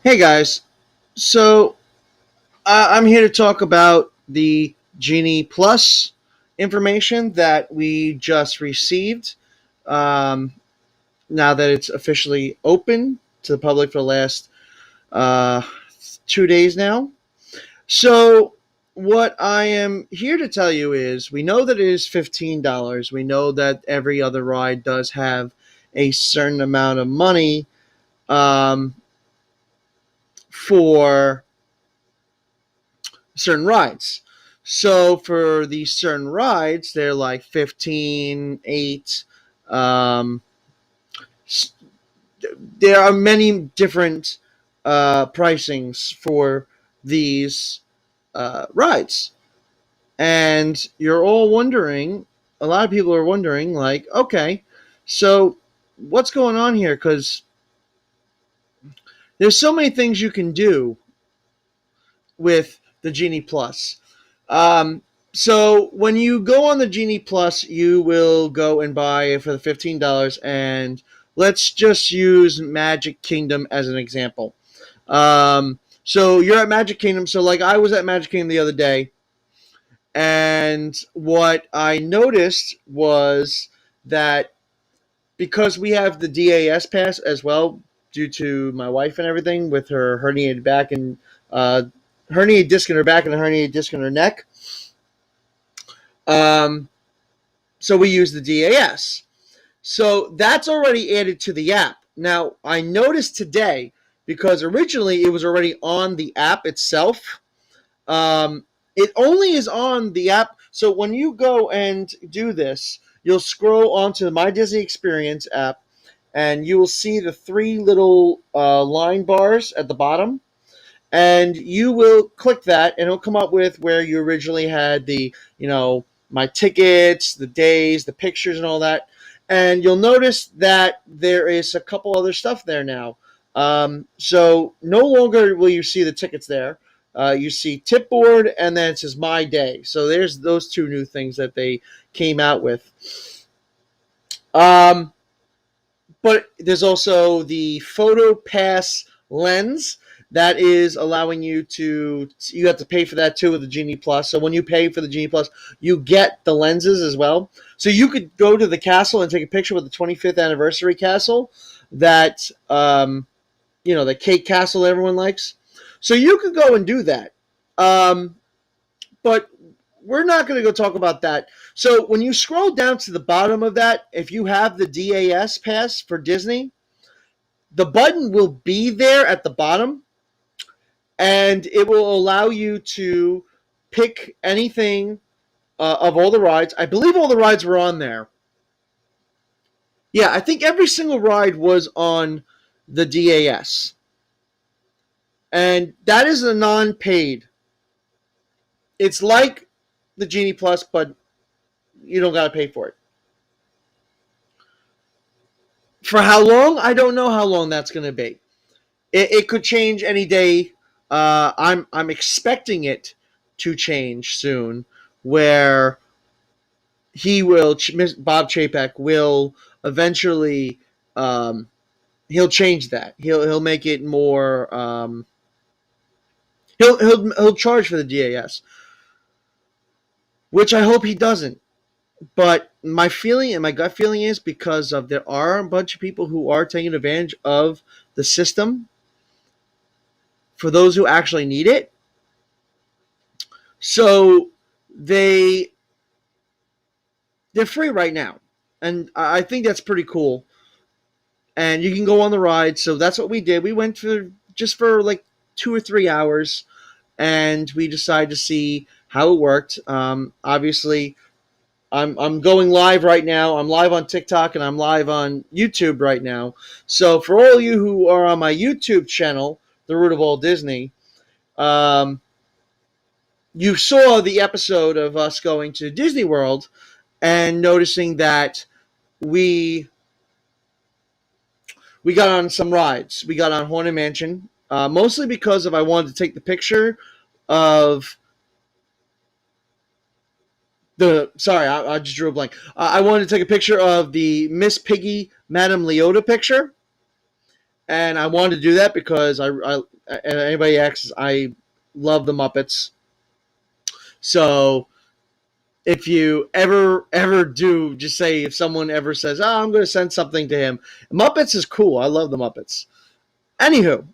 Hey guys, so I'm here to talk about the Genie Plus information that we just received. Um, Now that it's officially open to the public for the last uh, 2 days now. So, what I am here to tell you is we know that it is $15. We know that every other ride does have a certain amount of money um, for certain rides. So for these certain rides, they're like 15, 8. Um, there are many different pricings for these rides. And you're all wondering, a lot of people are wondering, like, okay, so what's going on here? Because there's so many things you can do with the Genie Plus. Um, so when you go on the Genie Plus, you will go and buy it for the $15. And let's just use Magic Kingdom as an example. So you're at Magic Kingdom. So like I was at Magic Kingdom the other day, and what I noticed was that because we have the DAS pass as well, due to my wife and everything with her herniated back and uh, herniated disc in her back and a herniated disc in her neck. Um, so we use the DAS. So that's already added to the app. Now, I noticed today, because originally it was already on the app itself, it only is on the app. So when you go and do this, you'll scroll onto the My Disney Experience app and you will see the three little line bars at the bottom. And you will click that, and it'll come up with where you originally had my tickets, the days, the pictures, and all that. And you'll notice that there is a couple other stuff there now. So no longer will you see the tickets there. You see tip board, and then it says My Day. So there's those two new things that they came out with. Um, but there's also the photo pass lens that is allowing you have to pay for that too with the Genie Plus. So when you pay for the Genie Plus, you get the lenses as well. So you could go to the castle and take a picture with the 25th anniversary castle, that the cake castle everyone likes. So you could go and do that. Um, but we're not going to go talk about that. So when you scroll down to the bottom of that, if you have the DAS pass for Disney, the button will be there at the bottom, and it will allow you to pick anything of all the rides. I believe all the rides were on there. Yeah, I think every single ride was on the DAS. And that is a non paid. It's like the Genie Plus, but you don't got to pay for it. For how long? I don't know how long that's going to be. It could change any day. I'm expecting it to change soon, where Bob Chapek will eventually he'll change that. He'll make it more. He'll charge for the DAS, which I hope he doesn't. But my feeling and my gut feeling is because of there are a bunch of people who are taking advantage of the system for those who actually need it. So they they're free right now, and I think that's pretty cool. And you can go on the ride. So that's what we did. We went for like 2 or 3 hours, and we decided to see how it worked. Obviously, I'm going live right now. I'm live on TikTok and I'm live on YouTube right now. So for all you who are on my YouTube channel, The Root of All Disney, um, you saw the episode of us going to Disney World and noticing that we we got on some rides. We got on Haunted Mansion, mostly because of I wanted to take the picture of the. Sorry, I just drew a blank. I wanted to take a picture of the Miss Piggy, Madame Leota picture, and I wanted to do that because and anybody asks, I love the Muppets. So if you ever do, just say if someone ever says, "Oh, I'm going to send something to him," Muppets is cool. I love the Muppets. Anywho,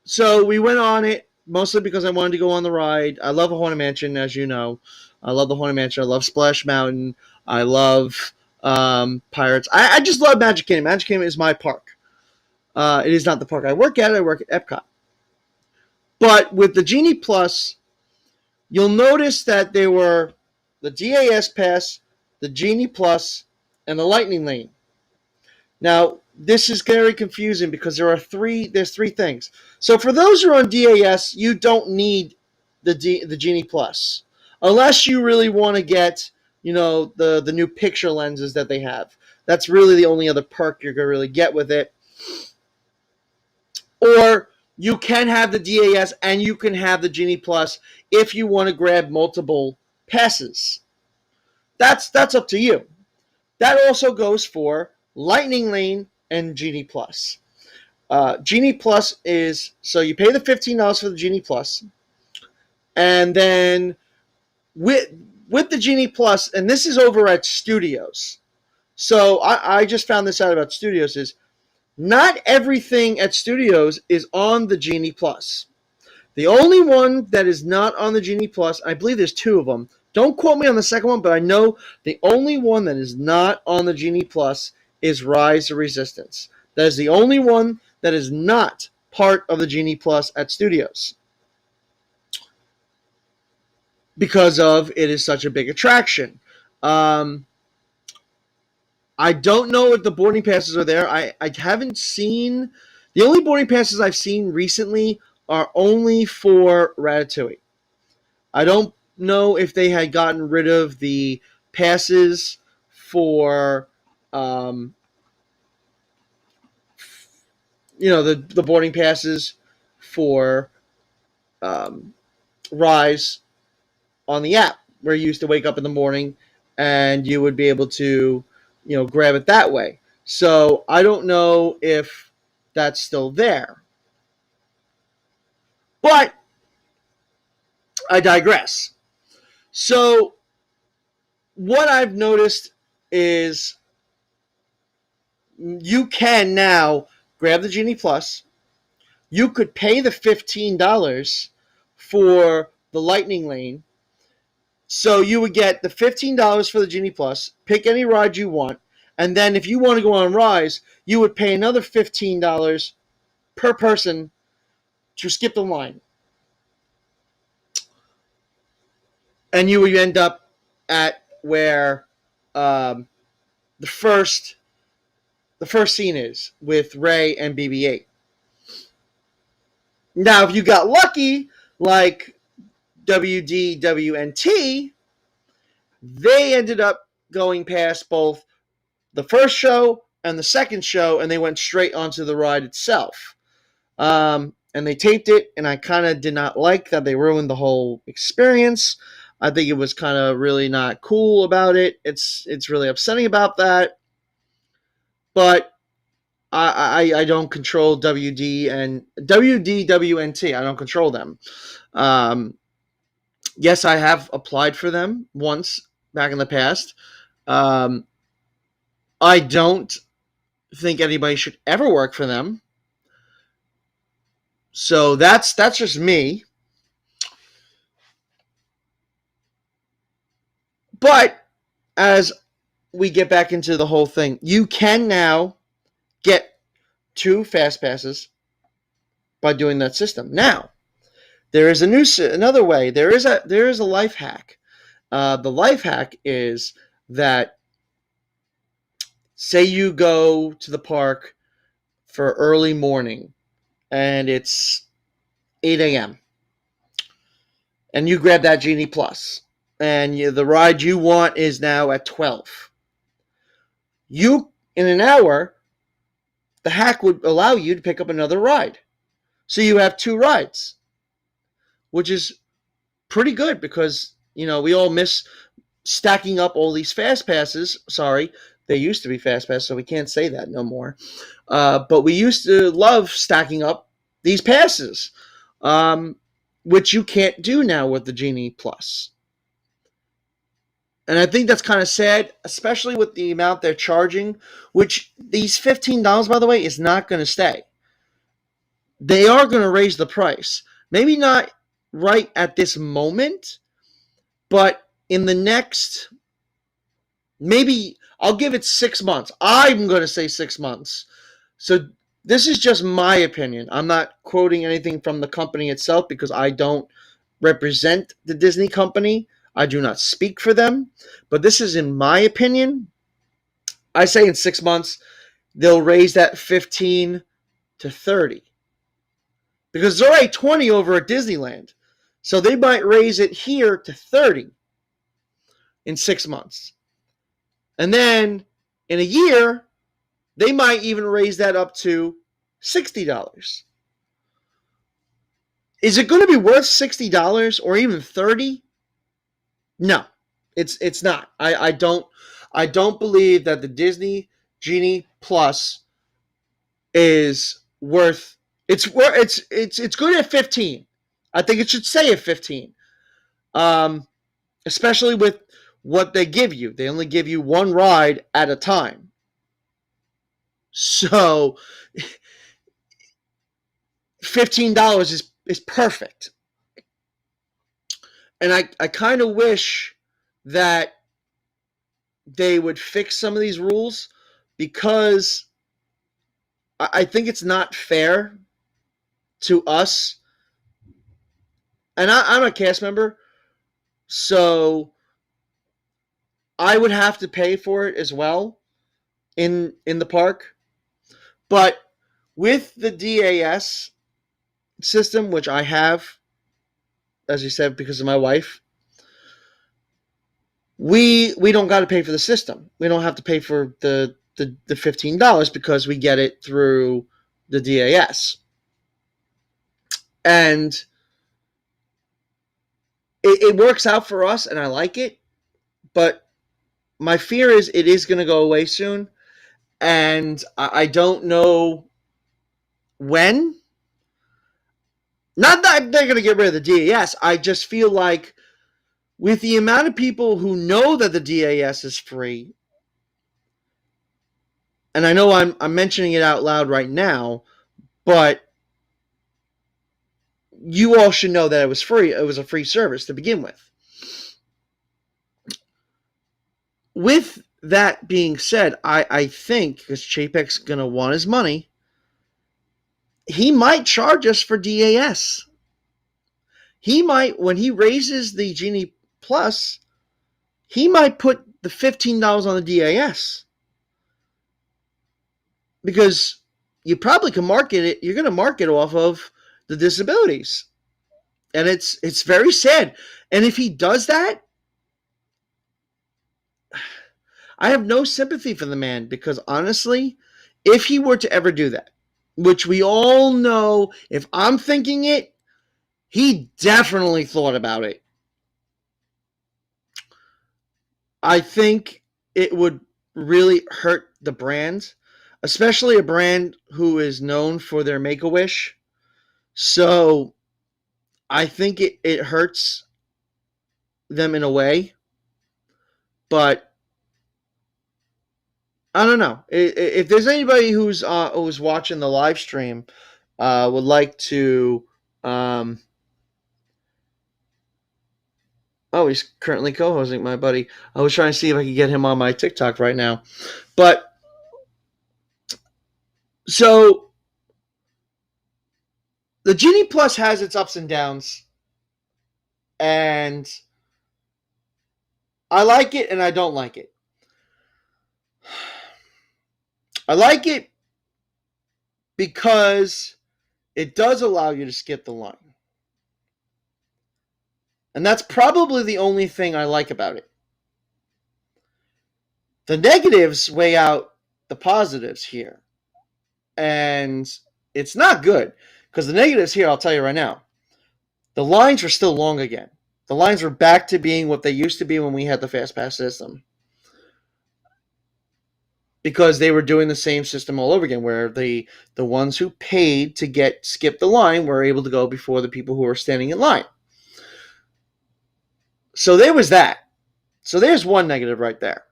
so we went on it mostly because I wanted to go on the ride. I love a Haunted Mansion, as you know. I love the Haunted Mansion. I love Splash Mountain. I love Pirates. I just love Magic Kingdom. Magic Kingdom is my park. It is not the park I work at. I work at Epcot. But with the Genie Plus, you'll notice that there were the DAS Pass, the Genie Plus, and the Lightning Lane. Now, this is very confusing because there's three things. So for those who are on DAS, you don't need the Genie Plus. Unless you really want to get, the new picture lenses that they have. That's really the only other perk you're going to really get with it. Or you can have the DAS and you can have the Genie Plus if you want to grab multiple passes. That's up to you. That also goes for Lightning Lane and Genie Plus. Genie Plus is, so you pay the $15 for the Genie Plus, and then with the Genie Plus, and this is over at Studios. So I just found this out about Studios is not everything at Studios is on the Genie Plus. The only one that is not on the Genie Plus, I believe there's two of them. Don't quote me on the second one, but I know the only one that is not on the Genie Plus is Rise of Resistance. That is the only one that is not part of the Genie Plus at Studios. Because of it is such a big attraction. I don't know if the boarding passes are there. I haven't seen. The only boarding passes I've seen recently are only for Ratatouille. I don't know if they had gotten rid of the passes for, the boarding passes for Rise on the app, where you used to wake up in the morning and you would be able to, grab it that way. So I don't know if that's still there. But I digress. So what I've noticed is you can now grab the Genie Plus. You could pay the $15 for the Lightning Lane. So you would get the $15 for the Genie Plus, pick any ride you want, and then if you want to go on Rise, you would pay another $15 per person to skip the line. And you would end up at where the first scene is with Ray and BB-8. Now, if you got lucky, like WDWNT, they ended up going past both the first show and the second show, and they went straight onto the ride itself. And they taped it, and I kind of did not like that they ruined the whole experience. I think it was kind of really not cool about it. It's really upsetting about that. But I don't control WD and WDWNT. I don't control them. Yes, I have applied for them once back in the past. I don't think anybody should ever work for them. So that's just me. But as we get back into the whole thing, you can now get 2 fast passes by doing that system. Now, there is another way. There is a life hack. The life hack is that, say you go to the park for early morning and it's 8 a.m. and you grab that Genie Plus and the ride you want is now at 12. You, in an hour, the hack would allow you to pick up another ride. So you have 2 rides, which is pretty good because, we all miss stacking up all these fast passes, They used to be fast pass, so we can't say that no more. But we used to love stacking up these passes, um, which you can't do now with the Genie Plus. And I think that's kind of sad, especially with the amount they're charging, which these $15, by the way, is not going to stay. They are going to raise the price. Maybe not right at this moment, but in the next, maybe I'll give it 6 months. I'm going to say 6 months. So this is just my opinion. I'm not quoting anything from the company itself because I don't represent the Disney company. I do not speak for them. But this is in my opinion. I say in 6 months, they'll raise that 15 to 30. Because it's already 20 over at Disneyland. So they might raise it here to 30 in 6 months. And then in a year, they might even raise that up to $60. Is it going to be worth $60 or even 30? No, it's not. I don't believe that the Disney Genie Plus is worth it's good at 15. I think it should stay at 15. Especially with what they give you. They only give you one ride at a time. So $15 is perfect. And I kind of wish that they would fix some of these rules because I think it's not fair to us. And I'm a cast member, so I would have to pay for it as well in the park. But with the DAS system, which I have, as you said, because of my wife, we don't got to pay for the system. We don't have to pay for the $15 because we get it through the DAS. And it works out for us, and I like it. But my fear is it is going to go away soon, and I don't know when. Not that they're going to get rid of the DAS. I just feel like with the amount of people who know that the DAS is free, and I know I'm mentioning it out loud right now, but you all should know that it was free. It was a free service to begin with. With that being said, I think, because Chapek's going to want his money, he might charge us for DAS. He might, when he raises the Genie Plus, he might put the $15 on the DAS. Because you probably can market it, you're going to market off of the disabilities. And it's very sad. And if he does that, I have no sympathy for the man because honestly, if he were to ever do that, which we all know, if I'm thinking it, he definitely thought about it. I think it would really hurt the brand, especially a brand who is known for their Make-A-Wish. So I think it hurts them in a way, but I don't know. If there's anybody who's watching the live stream, would like to, oh, he's currently co-hosting, my buddy. I was trying to see if I could get him on my TikTok right now, but so the Genie Plus has its ups and downs, and I like it and I don't like it. I like it because it does allow you to skip the line. And that's probably the only thing I like about it. The negatives weigh out the positives here. And it's not good. Because the negatives here, I'll tell you right now, the lines are still long again. The lines are back to being what they used to be when we had the Fast Pass system. because they were doing the same system all over again, where the ones who paid to get skip the line were able to go before the people who were standing in line. So there was that. So there's one negative right there.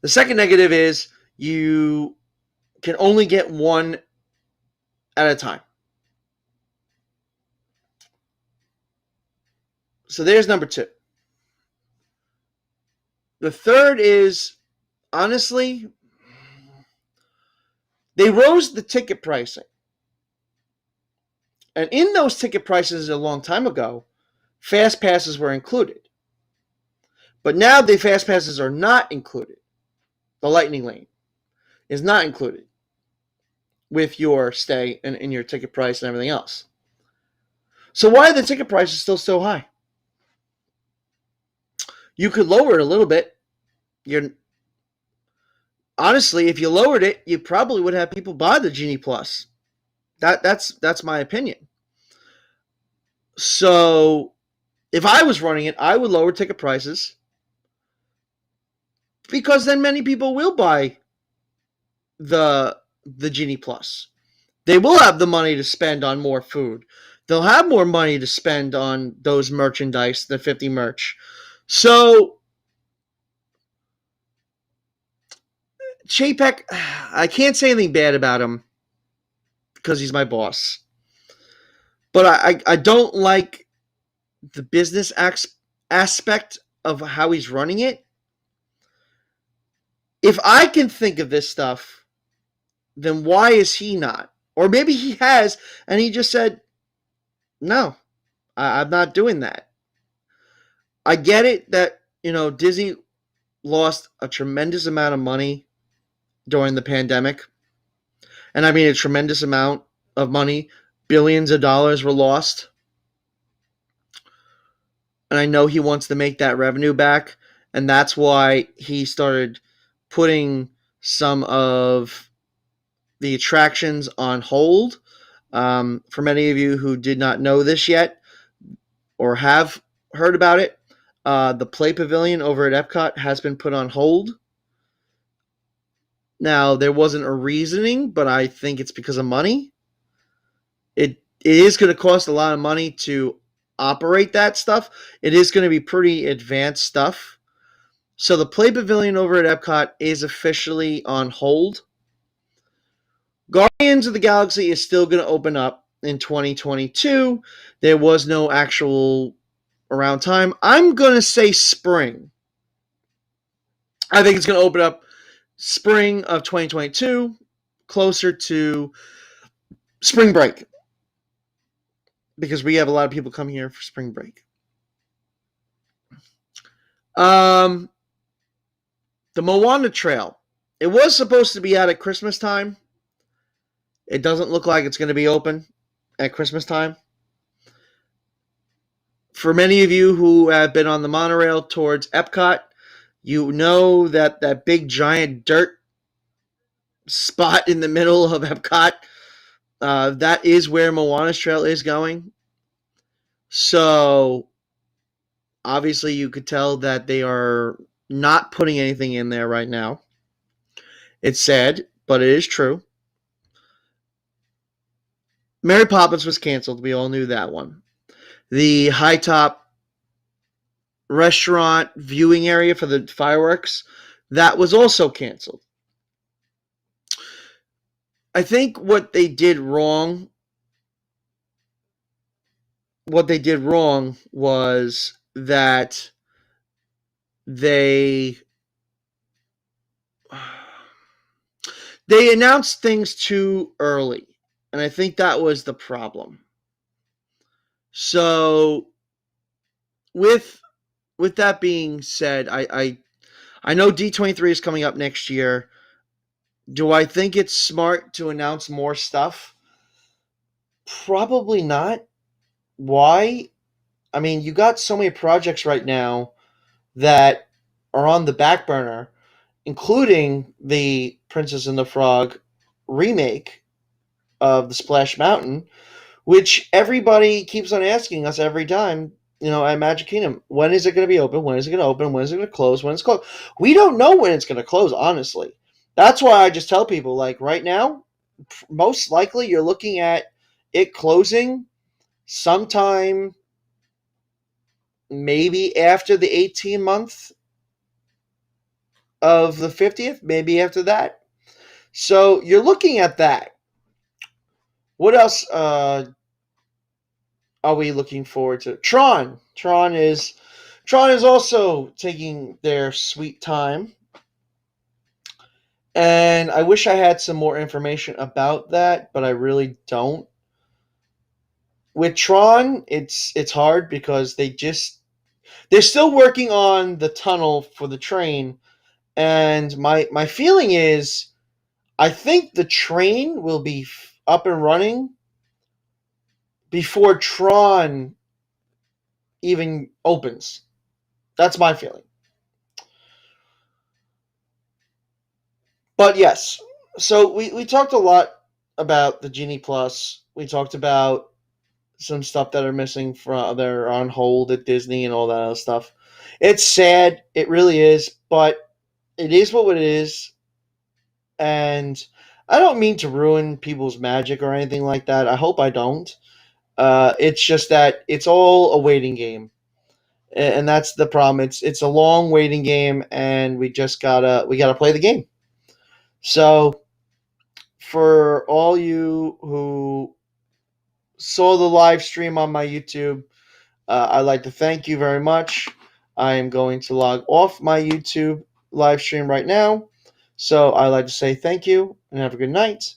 The second negative is you can only get one at a time. So there's number two. The third is, honestly, they rose the ticket pricing. And in those ticket prices a long time ago, fast passes were included. But now the fast passes are not included. The lightning lane is not included with your stay and in your ticket price and everything else. So why are the ticket prices still so high? You could lower it a little bit. Honestly, if you lowered it, you probably would have people buy the Genie Plus. That's my opinion. So if I was running it, I would lower ticket prices, because then many people will buy the Genie Plus. They will have the money to spend on more food. They'll have more money to spend on those merchandise, the 50 merch. So Chapek, I can't say anything bad about him because he's my boss. But I don't like the business aspect of how he's running it. If I can think of this stuff, then why is he not? Or maybe he has, and he just said, no, I'm not doing that. I get it that, Disney lost a tremendous amount of money during the pandemic. And I mean a tremendous amount of money. Billions of dollars were lost. And I know he wants to make that revenue back. And that's why he started putting some of the attractions on hold. For many of you who did not know this yet or have heard about it, the Play Pavilion over at Epcot has been put on hold. Now, there wasn't a reasoning, but I think it's because of money. It is going to cost a lot of money to operate that stuff. It is going to be pretty advanced stuff. So the Play Pavilion over at Epcot is officially on hold. Guardians of the Galaxy is still going to open up in 2022. There was no actual around time. I'm going to say spring. I think it's going to open up spring of 2022, closer to spring break, because we have a lot of people coming here for spring break. The Moana Trail. It was supposed to be out at Christmas time. It doesn't look like it's going to be open at Christmas time. For many of you who have been on the monorail towards Epcot, you know that that big giant dirt spot in the middle of Epcot, that is where Moana's Trail is going. So obviously you could tell that they are not putting anything in there right now. It's sad, but it is true. Mary Poppins was canceled. We all knew that one. The high top restaurant viewing area for the fireworks, that was also canceled. I think what they did wrong was that they announced things too early, and I think that was the problem. So with that being said, I know D23 is coming up next year. Do I think it's smart to announce more stuff? Probably not. Why? I mean, you got so many projects right now that are on the back burner, including the Princess and the Frog remake of the Splash Mountain, which everybody keeps on asking us every time, at Magic Kingdom. When is it going to be open? When is it going to open? When is it going to close? When it's closed? We don't know when it's going to close, honestly. That's why I just tell people, like, right now, most likely you're looking at it closing sometime maybe after the 18 month of the 50th, maybe after that. So you're looking at that. What else are we looking forward to? Tron. Tron is also taking their sweet time. And I wish I had some more information about that, but I really don't. With Tron, it's hard because they're still working on the tunnel for the train, and my feeling is I think the train will be up and running before Tron even opens. That's my feeling. But yes, so we talked a lot about the Genie Plus. We talked about some stuff that are missing from that are on hold at Disney and all that other stuff. It's sad, it really is, but it is what it is. And I don't mean to ruin people's magic or anything like that. I hope I don't. It's just that it's all a waiting game, and that's the problem. It's a long waiting game, and we gotta play the game. So for all you who saw the live stream on my YouTube, I'd like to thank you very much. I am going to log off my YouTube live stream right now. So I'd like to say thank you and have a good night.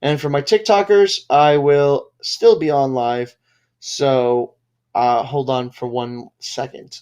And for my TikTokers, I will still be on live. So hold on for 1 second.